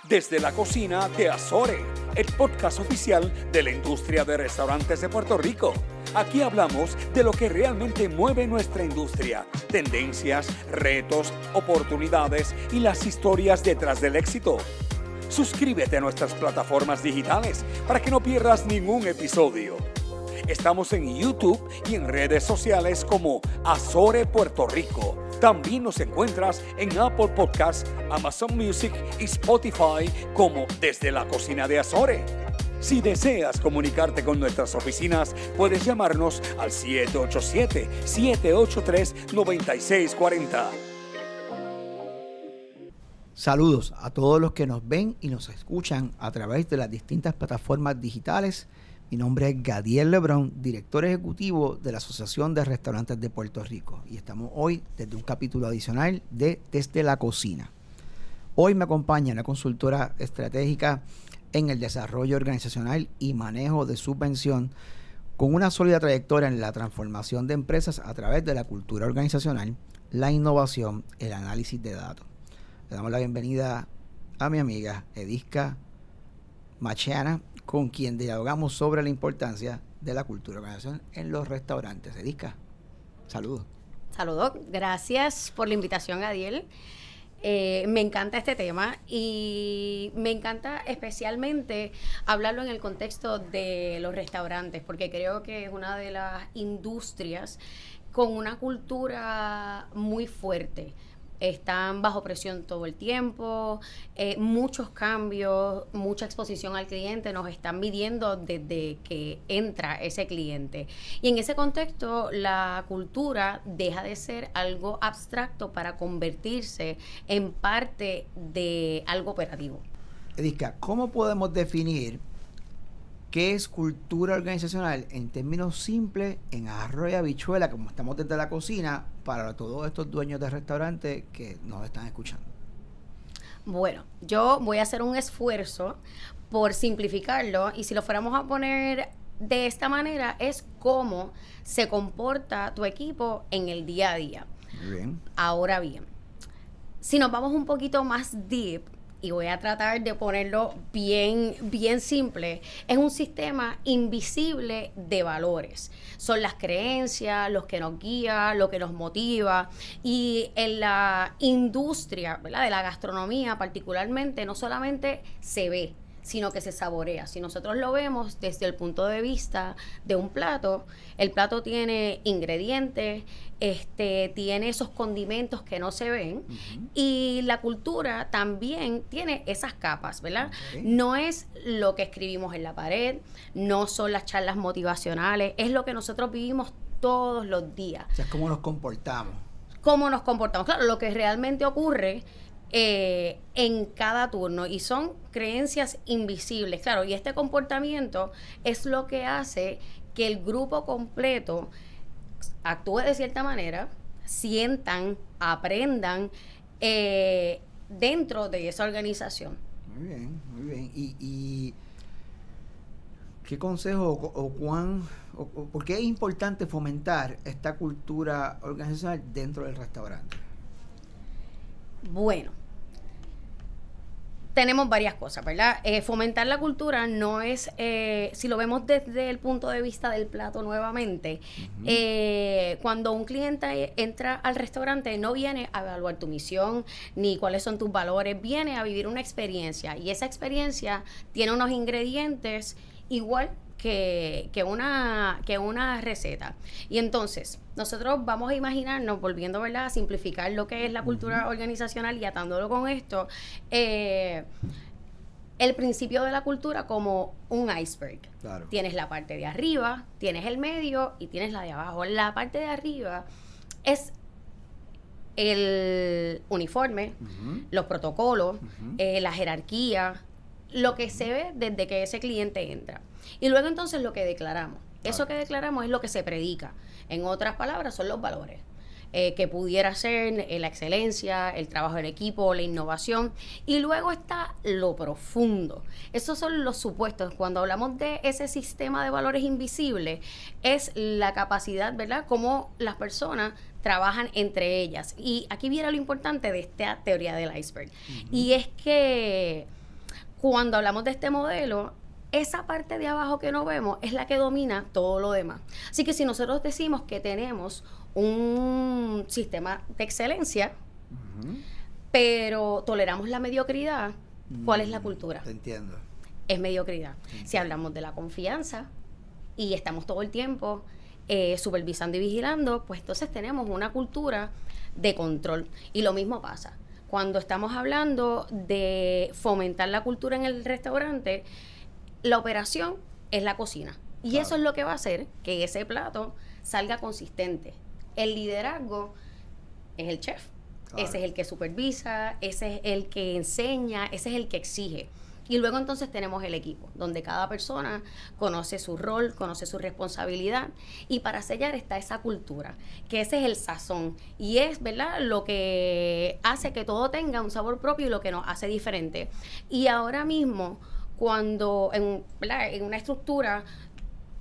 Desde la cocina de Azore, el podcast oficial de la industria de restaurantes de Puerto Rico. Aquí hablamos de lo que realmente mueve nuestra industria, tendencias, retos, oportunidades y las historias detrás del éxito. Suscríbete a nuestras plataformas digitales para que no pierdas ningún episodio. Estamos en YouTube y en redes sociales como Azore Puerto Rico. También nos encuentras en Apple Podcasts, Amazon Music y Spotify como Desde la Cocina de Azore. Si deseas comunicarte con nuestras oficinas, puedes llamarnos al 787-783-9640. Saludos a todos los que nos ven y nos escuchan a través de las distintas plataformas digitales. Mi nombre es Gadiel Lebrón, director ejecutivo de la Asociación de Restaurantes de Puerto Rico. Y estamos hoy desde un capítulo adicional de Desde la Cocina. Hoy me acompaña una consultora estratégica en el desarrollo organizacional y manejo de subvención, con una sólida trayectoria en la transformación de empresas a través de la cultura organizacional, la innovación, el análisis de datos. Le damos la bienvenida a mi amiga Edisca Macheana, con quien dialogamos sobre la importancia de la cultura organizacional en los restaurantes. Edisca, saludos. Saludos, gracias por la invitación, Gadiel. Me encanta este tema y me encanta especialmente hablarlo en el contexto de los restaurantes, porque creo que es una de las industrias con una cultura muy fuerte. Están bajo presión todo el tiempo, muchos cambios, mucha exposición al cliente, nos están midiendo desde que entra ese cliente. Y en ese contexto, la cultura deja de ser algo abstracto para convertirse en parte de algo operativo. Edisca, ¿cómo podemos definir qué es cultura organizacional en términos simples, en arroz y habichuela, como estamos desde la cocina, para todos estos dueños de restaurantes que nos están escuchando? Bueno, yo voy a hacer un esfuerzo por simplificarlo, y si lo fuéramos a poner de esta manera, es cómo se comporta tu equipo en el día a día. Muy bien. Ahora bien, si nos vamos un poquito más deep, y voy a tratar de ponerlo bien simple, es un sistema invisible de valores. Son las creencias, los que nos guían, lo que nos motiva. Y en la industria, ¿verdad?, de la gastronomía particularmente, no solamente se ve, sino que se saborea. Si nosotros lo vemos desde el punto de vista de un plato, el plato tiene ingredientes, tiene esos condimentos que no se ven, y la cultura también tiene esas capas, ¿verdad? Okay. No es lo que escribimos en la pared, no son las charlas motivacionales, es lo que nosotros vivimos todos los días. O sea, es cómo nos comportamos. Cómo nos comportamos, claro, lo que realmente ocurre en cada turno, y son creencias invisibles, claro, y este comportamiento es lo que hace que el grupo completo actúe de cierta manera, sientan, aprendan dentro de esa organización. Muy bien, muy bien. ¿Y qué consejo o por qué es importante fomentar esta cultura organizacional dentro del restaurante? Bueno, tenemos varias cosas, ¿verdad? Fomentar la cultura no es, si lo vemos desde el punto de vista del plato nuevamente, cuando un cliente entra al restaurante no viene a evaluar tu misión ni cuáles son tus valores, viene a vivir una experiencia, y esa experiencia tiene unos ingredientes igual que una receta. Y entonces, nosotros vamos a imaginarnos, volviendo, ¿verdad?, a simplificar lo que es la cultura organizacional y atándolo con esto, el principio de la cultura como un iceberg. Claro. Tienes la parte de arriba, tienes el medio y tienes la de abajo. La parte de arriba es el uniforme, los protocolos, la jerarquía, lo que se ve desde que ese cliente entra. Y luego entonces lo que declaramos. Eso que declaramos es lo que se predica. En otras palabras, son los valores. Que pudiera ser la excelencia, el trabajo en equipo, la innovación. Y luego está lo profundo. Esos son los supuestos. Cuando hablamos de ese sistema de valores invisibles, es la capacidad, ¿verdad?, cómo las personas trabajan entre ellas. Y aquí viene lo importante de esta teoría del iceberg. Y es que cuando hablamos de este modelo, esa parte de abajo que no vemos es la que domina todo lo demás. Así que si nosotros decimos que tenemos un sistema de excelencia, pero toleramos la mediocridad, ¿cuál es la cultura? Te entiendo. Es mediocridad. Si hablamos de la confianza y estamos todo el tiempo supervisando y vigilando, pues entonces tenemos una cultura de control. Y lo mismo pasa cuando estamos hablando de fomentar la cultura en el restaurante. La operación es la cocina. Y Claro. eso es lo que va a hacer que ese plato salga consistente. El liderazgo es el chef. Claro. Ese es el que supervisa, ese es el que enseña, ese es el que exige. Y luego entonces tenemos el equipo, donde cada persona conoce su rol, conoce su responsabilidad, y para sellar está esa cultura, que ese es el sazón, y es, ¿verdad?, lo que hace que todo tenga un sabor propio y lo que nos hace diferente. Y ahora mismo, cuando ¿verdad?, en una estructura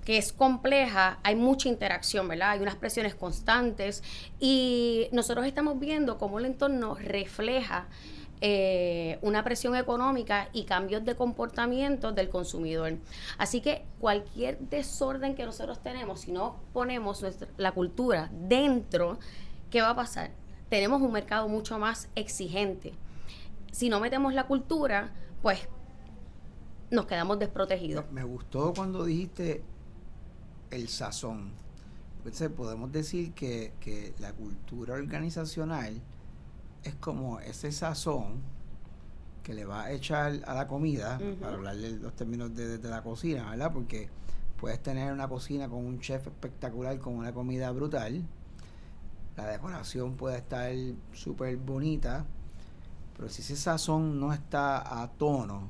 que es compleja, hay mucha interacción, ¿verdad? Hay unas presiones constantes y nosotros estamos viendo cómo el entorno refleja una presión económica y cambios de comportamiento del consumidor. Así que cualquier desorden que nosotros tenemos, si no ponemos la cultura dentro, ¿qué va a pasar? Tenemos un mercado mucho más exigente. Si no metemos la cultura, pues nos quedamos desprotegidos. Me gustó cuando dijiste el sazón. Entonces podemos decir que la cultura organizacional es como ese sazón que le va a echar a la comida, para hablar de los términos de la cocina, ¿verdad? Porque puedes tener una cocina con un chef espectacular, con una comida brutal, la decoración puede estar súper bonita, pero si ese sazón no está a tono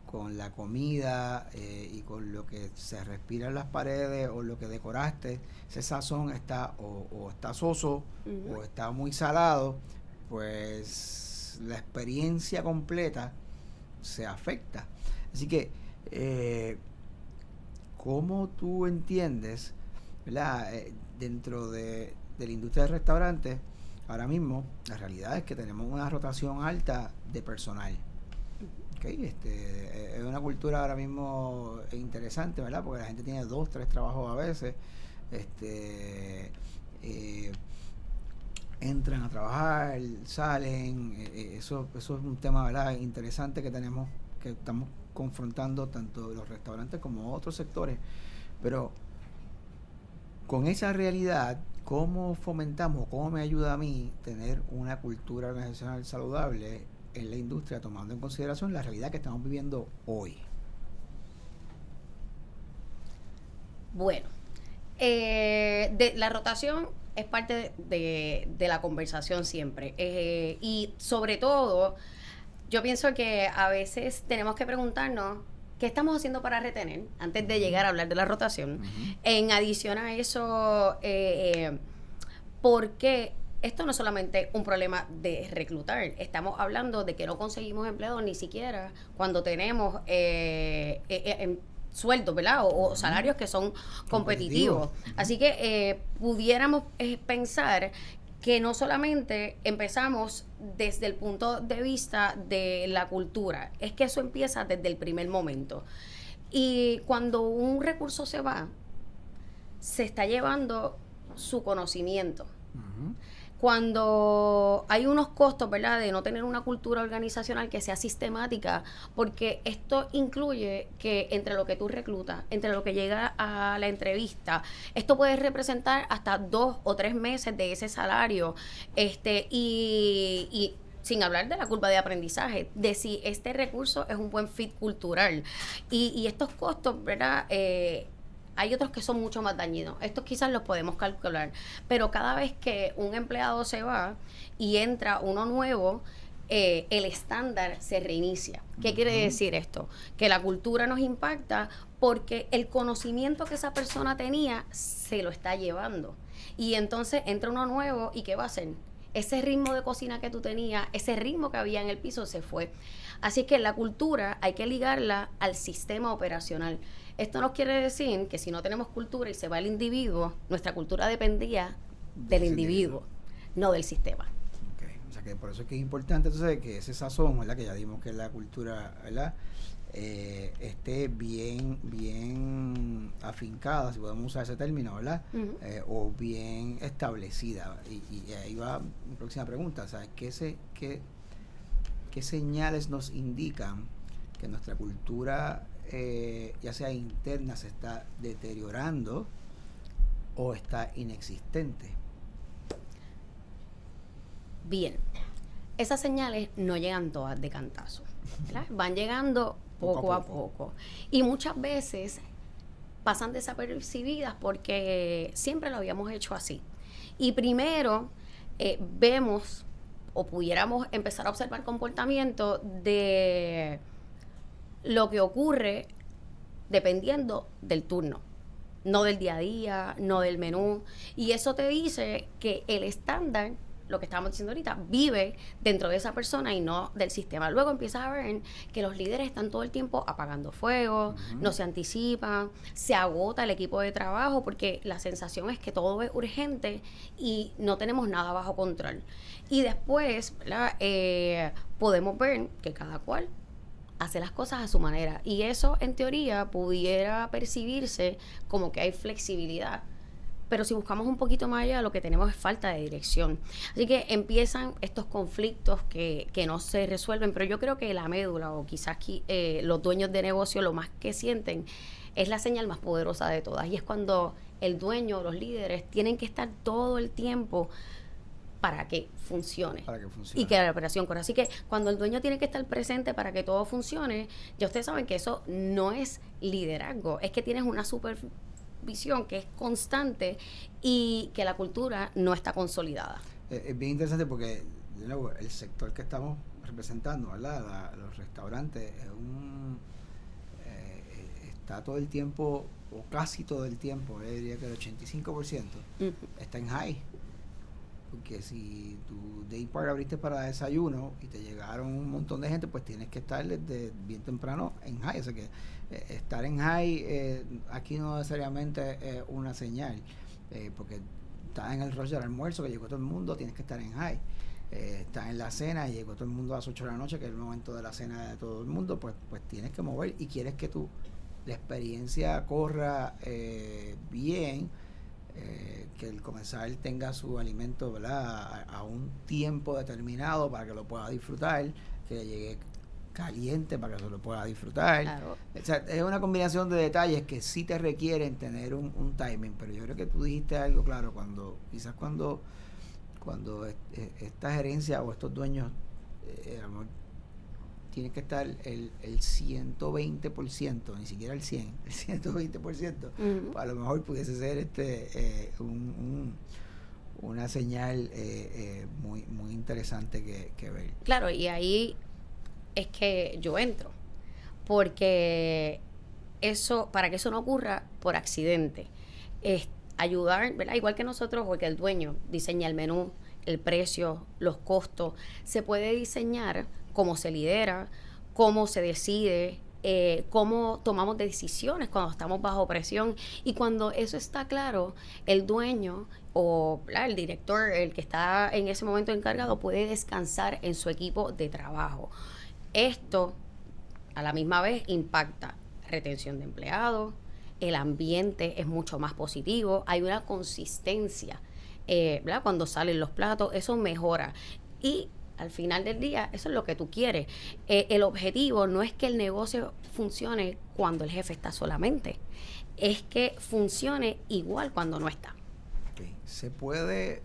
con la comida y con lo que se respira en las paredes o lo que decoraste, ese sazón está o está soso o está muy salado, pues la experiencia completa se afecta. Así que, ¿cómo tú entiendes, ¿verdad? Dentro de la industria del restaurante, ahora mismo la realidad es que tenemos una rotación alta de personal? Okay, es una cultura ahora mismo interesante, ¿verdad? Porque la gente tiene 2, 3 trabajos a veces. Entran a trabajar, salen. Eso es un tema, ¿verdad?, interesante que tenemos, que estamos confrontando tanto los restaurantes como otros sectores. Pero con esa realidad, ¿cómo fomentamos, cómo me ayuda a mí tener una cultura organizacional saludable en la industria, tomando en consideración la realidad que estamos viviendo hoy? Bueno, de la rotación es parte de la conversación siempre. Y sobre todo, yo pienso que a veces tenemos que preguntarnos qué estamos haciendo para retener antes de llegar a hablar de la rotación. En adición a eso, ¿por qué? Esto no es solamente un problema de reclutar, estamos hablando de que no conseguimos empleados ni siquiera cuando tenemos sueldos, ¿verdad? O salarios que son competitivos. Así que pudiéramos pensar que no solamente empezamos desde el punto de vista de la cultura, es que eso empieza desde el primer momento. Y cuando un recurso se va, se está llevando su conocimiento. Cuando hay unos costos, ¿verdad?, de no tener una cultura organizacional que sea sistemática, porque esto incluye que entre lo que tú reclutas, entre lo que llega a la entrevista, esto puede representar hasta 2 o 3 meses de ese salario, y sin hablar de la curva de aprendizaje, de si este recurso es un buen fit cultural. Y estos costos, ¿verdad?, hay otros que son mucho más dañinos. Estos quizás los podemos calcular. Pero cada vez que un empleado se va y entra uno nuevo, el estándar se reinicia. ¿Qué quiere decir esto? Que la cultura nos impacta porque el conocimiento que esa persona tenía se lo está llevando. Y entonces entra uno nuevo y ¿qué va a hacer? Ese ritmo de cocina que tú tenías, ese ritmo que había en el piso se fue. Así que la cultura hay que ligarla al sistema operacional. Esto nos quiere decir que si no tenemos cultura y se va el individuo, nuestra cultura dependía del individuo, no del sistema. O sea que por eso es que es importante entonces que ese sazón, ¿verdad? Que ya dimos que la cultura, ¿verdad? Esté bien afincada, si podemos usar ese término, ¿verdad? Uh-huh. O bien establecida. Y ahí va mi próxima pregunta, ¿sabes? ¿Qué señales nos indican que nuestra cultura, ya sea interna, se está deteriorando o está inexistente? Bien, esas señales no llegan todas de cantazo, ¿verdad? Van llegando poco a poco. Y muchas veces pasan desapercibidas porque siempre lo habíamos hecho así. Y primero vemos o pudiéramos empezar a observar comportamiento de lo que ocurre dependiendo del turno, no del día a día, no del menú. Y eso te dice que el estándar, lo que estábamos diciendo ahorita, vive dentro de esa persona y no del sistema. Luego empiezas a ver que los líderes están todo el tiempo apagando fuego, no se anticipan, se agota el equipo de trabajo porque la sensación es que todo es urgente y no tenemos nada bajo control. Y después, ¿verdad? Podemos ver que cada cual hace las cosas a su manera. Y eso, en teoría, pudiera percibirse como que hay flexibilidad. Pero si buscamos un poquito más allá, lo que tenemos es falta de dirección. Así que empiezan estos conflictos que no se resuelven, pero yo creo que la médula, o quizás aquí, los dueños de negocio, lo más que sienten es la señal más poderosa de todas. Y es cuando el dueño, los líderes, tienen que estar todo el tiempo para que funcione. Y que la operación corra. Así que cuando el dueño tiene que estar presente para que todo funcione, ya ustedes saben que eso no es liderazgo, es que tienes una visión que es constante y que la cultura no está consolidada. Es bien interesante porque, de nuevo, el sector que estamos representando, ¿verdad? Los restaurantes, está todo el tiempo, o casi todo el tiempo, diría que el 85% está en high. Porque si tu day part abriste para desayuno y te llegaron un montón de gente, pues tienes que estar desde bien temprano en high. O sea que estar en high aquí no necesariamente es una señal, porque estás en el rush del almuerzo, que llegó todo el mundo, tienes que estar en high. Estás en la cena y llegó todo el mundo a las 8 de la noche, que es el momento de la cena de todo el mundo, pues tienes que mover y quieres que la experiencia corra bien. Que el comensal tenga su alimento, ¿verdad? A un tiempo determinado para que lo pueda disfrutar, que le llegue caliente para que se lo pueda disfrutar. Claro. O sea, es una combinación de detalles que sí te requieren tener un timing, pero yo creo que tú dijiste algo claro, cuando esta gerencia o estos dueños tiene que estar el 120%, ni siquiera el 100%, el 120%, a lo mejor pudiese ser una señal muy muy interesante que ver. Claro, y ahí es que yo entro, porque para que eso no ocurra por accidente, es ayudar, ¿verdad? Igual que nosotros, porque el dueño diseña el menú, el precio, los costos, se puede diseñar cómo se lidera, cómo se decide, cómo tomamos decisiones cuando estamos bajo presión. Y cuando eso está claro, el dueño o el director, el que está en ese momento encargado, puede descansar en su equipo de trabajo. Esto, a la misma vez, impacta retención de empleados, el ambiente es mucho más positivo, hay una consistencia, ¿verdad? Cuando salen los platos, eso mejora. Y al final del día, eso es lo que tú quieres. El objetivo no es que el negocio funcione cuando el jefe está solamente, es que funcione igual cuando no está. Okay. ¿Se puede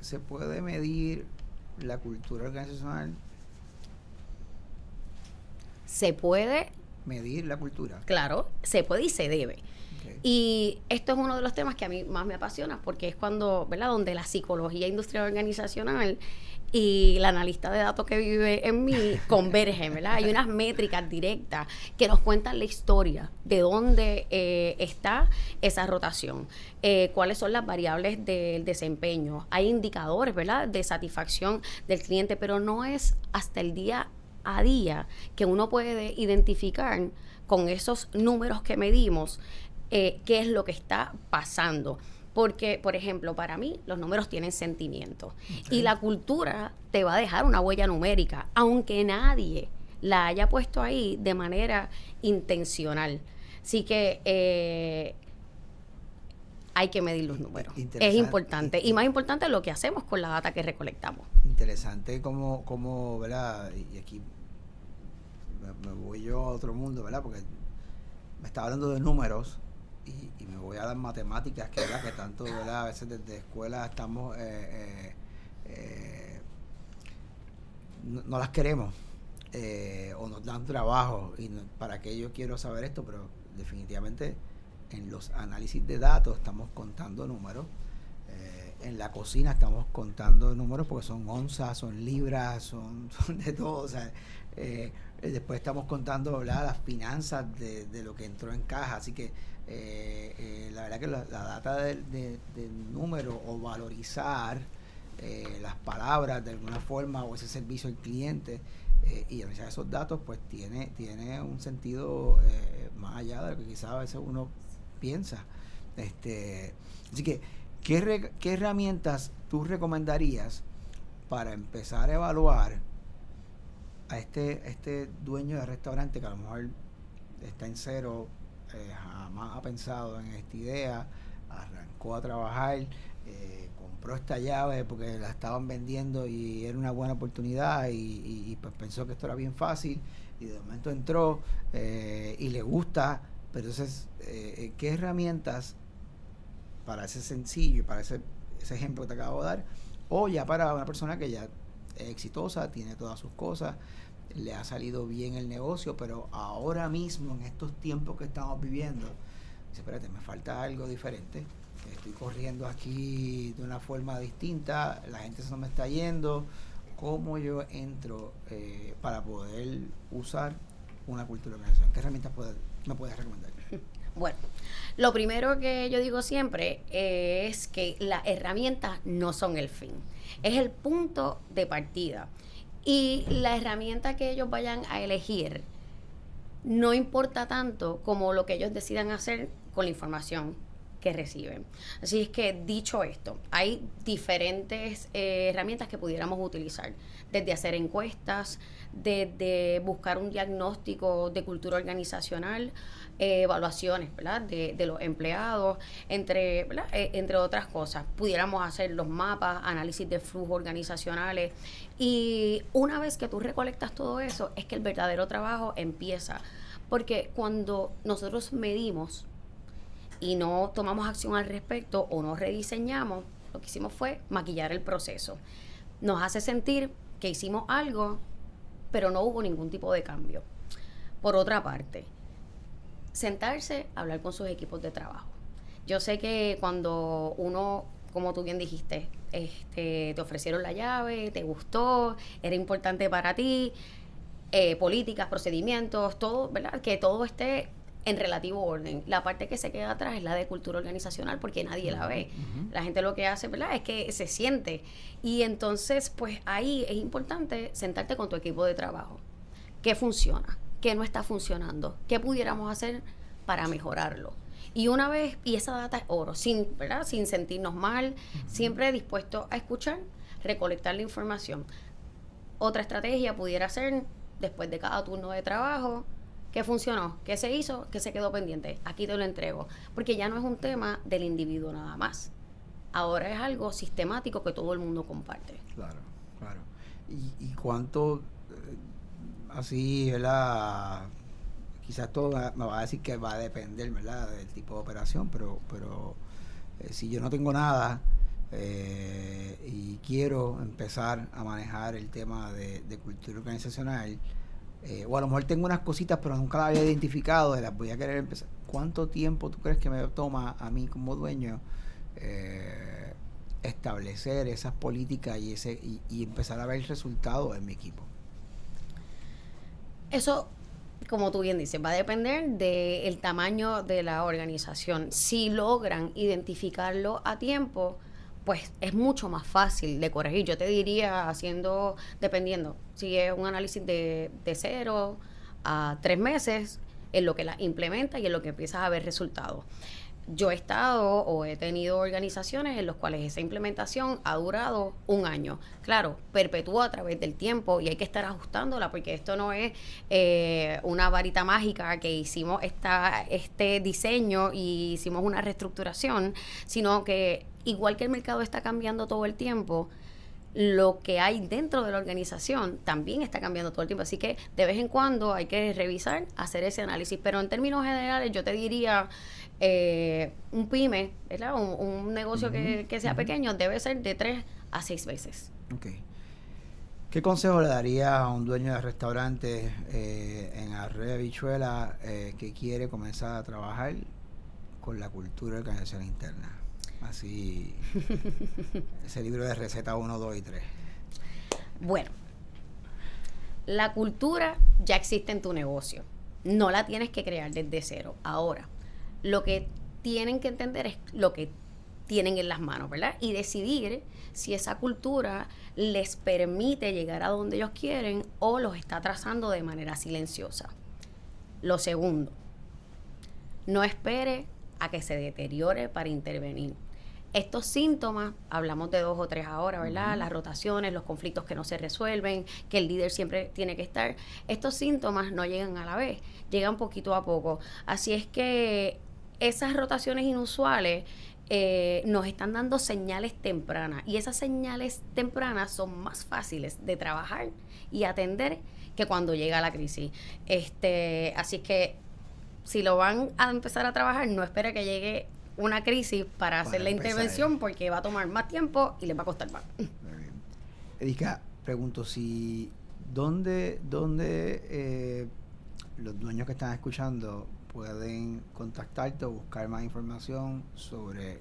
medir la cultura organizacional? ¿Se puede medir la cultura? Claro, se puede y se debe. Okay. Y esto es uno de los temas que a mí más me apasiona, porque es cuando, ¿verdad?, donde la psicología industrial organizacional y la analista de datos que vive en mí convergen, ¿verdad? Hay unas métricas directas que nos cuentan la historia de dónde está esa rotación, cuáles son las variables del desempeño. Hay indicadores, ¿verdad?, de satisfacción del cliente, pero no es hasta el día a día que uno puede identificar con esos números que medimos qué es lo que está pasando. Porque, por ejemplo, para mí los números tienen sentimiento y la cultura te va a dejar una huella numérica, aunque nadie la haya puesto ahí de manera intencional. Así que hay que medir los números. Es importante. Y más importante lo que hacemos con la data que recolectamos. Interesante como ¿verdad? Y aquí me voy yo a otro mundo, ¿verdad? Porque me está hablando de números y me voy a las matemáticas, que ¿verdad? Que tanto, ¿verdad? A veces desde escuela estamos no las queremos o nos dan trabajo y para qué yo quiero saber esto, pero definitivamente en los análisis de datos estamos contando números, en la cocina estamos contando números porque son onzas, son libras, son de todo, o sea, después estamos contando, ¿verdad? Las finanzas de lo que entró en caja, así que la verdad que la data del número o valorizar las palabras de alguna forma o ese servicio al cliente y analizar esos datos, pues tiene un sentido más allá de lo que quizás a veces uno piensa. Así que, ¿qué herramientas tú recomendarías para empezar a evaluar a este dueño de restaurante que a lo mejor está en cero, jamás ha pensado en esta idea, arrancó a trabajar, compró esta llave porque la estaban vendiendo y era una buena oportunidad y pues pensó que esto era bien fácil y de momento entró y le gusta, pero entonces ¿qué herramientas para ese sencillo, para ese ejemplo que te acabo de dar, o ya para una persona que ya es exitosa, tiene todas sus cosas, le ha salido bien el negocio, pero ahora mismo en estos tiempos que estamos viviendo dice, espérate, me falta algo diferente, estoy corriendo aquí de una forma distinta, la gente se me está yendo, ¿cómo yo entro para poder usar una cultura de organización? ¿Qué herramientas me puedes recomendar? Bueno, lo primero que yo digo siempre es que las herramientas no son el fin, es el punto de partida. Y la herramienta que ellos vayan a elegir no importa tanto como lo que ellos decidan hacer con la información que reciben. Así es que, dicho esto, hay diferentes herramientas que pudiéramos utilizar, desde hacer encuestas, desde buscar un diagnóstico de cultura organizacional, evaluaciones, ¿verdad? de los empleados, entre otras cosas. Pudiéramos hacer los mapas, análisis de flujos organizacionales, y una vez que tú recolectas todo eso, es que el verdadero trabajo empieza, porque cuando nosotros medimos y no tomamos acción al respecto o no rediseñamos, lo que hicimos fue maquillar el proceso. Nos hace sentir que hicimos algo, pero no hubo ningún tipo de cambio. Por otra parte, sentarse a hablar con sus equipos de trabajo. Yo sé que cuando uno, como tú bien dijiste, te ofrecieron la llave, te gustó, era importante para ti, políticas, procedimientos, todo, ¿verdad? Que todo esté en relativo orden. La parte que se queda atrás es la de cultura organizacional, porque nadie la ve. La gente lo que hace, ¿verdad?, es que se siente. Y entonces, pues ahí es importante sentarte con tu equipo de trabajo. ¿Qué funciona? ¿Qué no está funcionando? ¿Qué pudiéramos hacer para mejorarlo? Y una vez, y esa data es oro, ¿verdad?, sin sentirnos mal, siempre dispuesto a escuchar, recolectar la información. Otra estrategia pudiera ser, después de cada turno de trabajo, ¿qué funcionó? ¿Qué se hizo? ¿Qué se quedó pendiente? Aquí te lo entrego. Porque ya no es un tema del individuo nada más. Ahora es algo sistemático que todo el mundo comparte. Claro. ¿Y cuánto, así, ¿verdad? Quizás todo me va a decir que va a depender, ¿verdad?, del tipo de operación, pero si yo no tengo nada y quiero empezar a manejar el tema de cultura organizacional, o a lo mejor tengo unas cositas pero nunca las había identificado, las voy a querer empezar. ¿Cuánto tiempo tú crees que me toma a mí como dueño establecer esas políticas y empezar a ver el resultado en mi equipo? Eso, como tú bien dices, va a depender del tamaño de la organización. Si logran identificarlo a tiempo, pues es mucho más fácil de corregir. Yo te diría, dependiendo, si es un análisis de 0 a 3 meses, en lo que la implementa y en lo que empiezas a ver resultados. Yo he estado o he tenido organizaciones en las cuales esa implementación ha durado 1 año. Claro, perpetúa a través del tiempo y hay que estar ajustándola porque esto no es una varita mágica que hicimos este diseño y hicimos una reestructuración, sino que igual que el mercado está cambiando todo el tiempo, lo que hay dentro de la organización también está cambiando todo el tiempo. Así que de vez en cuando hay que revisar, hacer ese análisis. Pero en términos generales yo te diría, un pyme, ¿verdad? Un negocio que sea pequeño debe ser de 3 a 6 veces. Okay. ¿Qué consejo le daría a un dueño de restaurante en Arroyo de Habichuela que quiere comenzar a trabajar con la cultura de organización interna? Así, ese libro de receta 1, 2 y 3. Bueno, la cultura ya existe en tu negocio. No la tienes que crear desde cero. Ahora, lo que tienen que entender es lo que tienen en las manos, ¿verdad? Y decidir si esa cultura les permite llegar a donde ellos quieren o los está trazando de manera silenciosa. Lo segundo, no espere a que se deteriore para intervenir. Estos síntomas, hablamos de 2 o 3 ahora, ¿verdad? Las rotaciones, los conflictos que no se resuelven, que el líder siempre tiene que estar. Estos síntomas no llegan a la vez, llegan poquito a poco. Así es que esas rotaciones inusuales nos están dando señales tempranas. Y esas señales tempranas son más fáciles de trabajar y atender que cuando llega la crisis. Así es que si lo van a empezar a trabajar, no espere que llegue una crisis para hacer la intervención porque va a tomar más tiempo y les va a costar más. Muy bien. Erika, pregunto si ¿dónde los dueños que están escuchando pueden contactarte o buscar más información sobre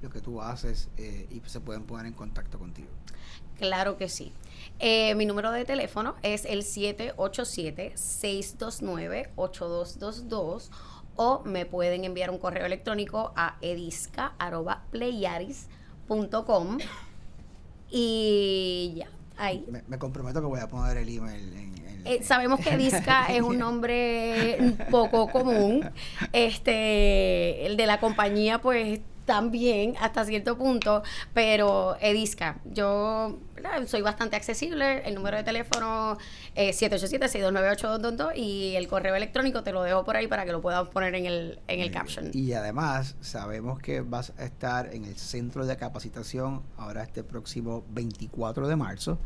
lo que tú haces y se pueden poner en contacto contigo? Claro que sí. Mi número de teléfono es el 787-629-8222 o me pueden enviar un correo electrónico a edisca@playaris.com y ya, ahí. Me comprometo que voy a poner el email sabemos que Edisca es un nombre poco común. El de la compañía, pues, también hasta cierto punto, pero Edisca, yo soy bastante accesible. El número de teléfono es 787-629-8222 y el correo electrónico te lo dejo por ahí para que lo puedas poner en el caption. Y además sabemos que vas a estar en el centro de capacitación ahora este próximo 24 de marzo,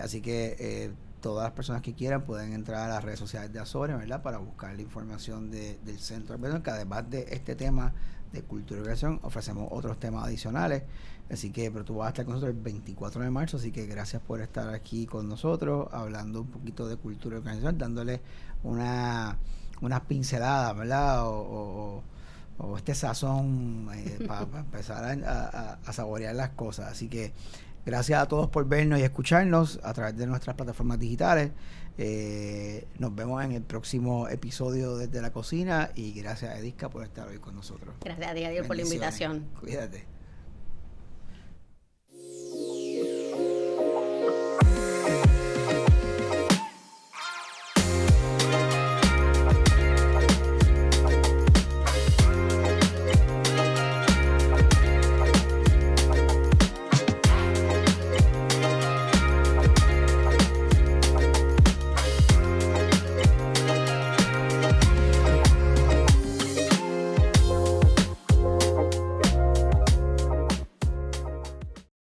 así que todas las personas que quieran pueden entrar a las redes sociales de Azores, ¿verdad?, para buscar la información del centro, ¿verdad?, que además de este tema de cultura y organización ofrecemos otros temas adicionales. Así que, pero tú vas a estar con nosotros el 24 de marzo, así que gracias por estar aquí con nosotros, hablando un poquito de cultura y organización, dándole unas pinceladas, ¿verdad?, o este sazón para empezar a saborear las cosas. Así que gracias a todos por vernos y escucharnos a través de nuestras plataformas digitales. Nos vemos en el próximo episodio desde la cocina y gracias a Edisca por estar hoy con nosotros. Gracias a ti, Adiós, por la invitación. Cuídate.